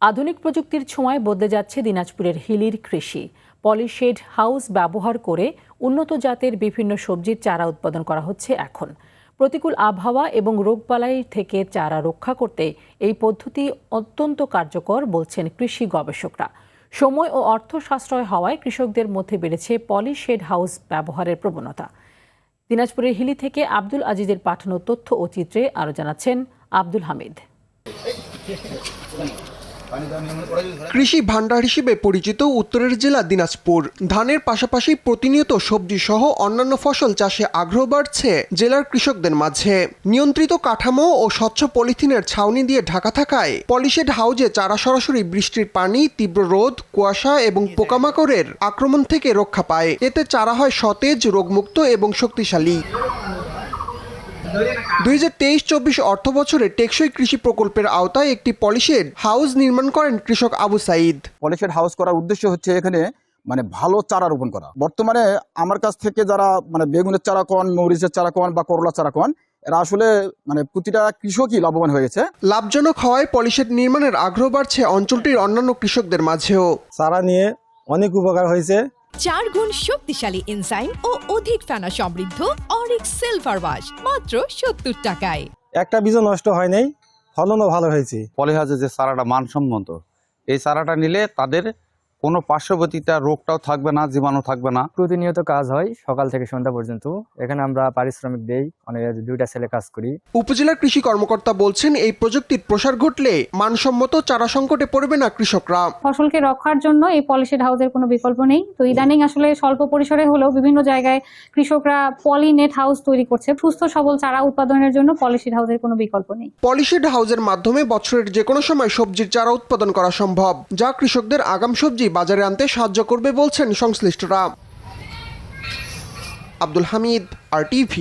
আধুনিক প্রযুক্তির ছোঁয়ায় বদলে যাচ্ছে দিনাজপুরের হিলির কৃষি। পলিশেড হাউস ব্যবহার করে উন্নত জাতের বিভিন্ন সবজির চারা উৎপাদন করা হচ্ছে এখন। প্রতিকূল আবহাওয়া এবং রোগবালাই থেকে চারা রক্ষা করতে এই পদ্ধতি অত্যন্ত কার্যকর বলছেন কৃষি গবেষকরা। সময় ও অর্থ সাশ্রয় হওয়ায় কৃষকদের মধ্যে বেড়েছে পলিশেড হাউস ব্যবহারের প্রবণতা। দিনাজপুরের হিলি থেকে আব্দুল আজিজের পাঠানো তথ্য ও চিত্রে আরও জানাচ্ছেন আব্দুল হামিদ। কৃষি ভান্ডার হিসেবে পরিচিত উত্তরের জেলা দিনাজপুর। ধানের পাশাপাশি প্রতিনিয়ত সবজি সহ অন্যান্য ফসল চাষে আগ্রহ বাড়ছে জেলার কৃষকদের মাঝে। নিয়ন্ত্রিত কাঠামো ও স্বচ্ছ পলিথিনের ছাউনি দিয়ে ঢাকা থাকায় পলিশেড হাউজে চারা সরাসরি বৃষ্টির পানি, তীব্র রোদ, কুয়াশা এবং পোকামাকড়ের আক্রমণ থেকে রক্ষা পায়। এতে চারা হয় সতেজ, রোগমুক্ত এবং শক্তিশালী। 2023-24 অর্থ বছরে টেকসই কৃষি প্রকল্পের আওতায় একটি পলিশেড হাউস নির্মাণ করেন কৃষক আবু সাইদ। পলিশেড হাউস করার উদ্দেশ্য হচ্ছে এখানে ভালো চারা রোপণ করা। বর্তমানে আমার কাছ থেকে যারা বেগুনের চারা কন, মরিচের চারা কন বা করলা চারা কন, এরা আসলে প্রতিটা কৃষকই লাভবান হয়েছে। লাভজনক হওয়ায় পলিশেড নির্মাণের আগ্রহ বাড়ছে অঞ্চলটির অন্যান্য কৃষকদের মাঝেও। চারা নিয়ে অনেক উপকার হয়েছে। 4 গুণ শক্তিশালী এনজাইম ও অধিক ফেনা সমৃদ্ধ অরিক সিলভার ওয়াশ মাত্র 70 টাকায়। একটা বীজও নষ্ট হয় নাই, ফলনও ভালো হয়েছে। পলিহাউসে যে চারাটা মানসম্মত, এই চারাটা নিলে তাদের কোনো পার্শ্ববর্তীতা রোগটাও থাকবে না, জীবাণু থাকবে না। প্রতিনিয়ত কাজ হয় সকাল থেকে সন্ধ্যা পর্যন্ত। এখানে আমরা পারিশ্রমিক দেই, অনেক 2টা ছেলে কাজ করি। উপজেলার কৃষি কর্মকর্তা বলছেন, এই প্রযুক্তির প্রসার ঘটলে মানসম্মত চারা সংকটে পড়বে না কৃষকরা। ফসলকে রক্ষার জন্য এই পলিশেড হাউসের কোনো বিকল্প নেই। তো ইদানিং আসলে স্বল্প পরিসরে হলেও বিভিন্ন জায়গায় কৃষকরা পলিনেট হাউস তৈরি করছে। সুস্থ সবল চারা উৎপাদনের জন্য পলিশেড হাউসের কোনো বিকল্প নেই। পলিশেড হাউসের মাধ্যমে বছরের যে কোনো সময় সবজির চারা উৎপাদন করা সম্ভব, যা কৃষকদের আগাম সবজি বাজারে আনতে সাহায্য করবে বলছেন সংশ্লিষ্টরা। আব্দুল হামিদ, RTV।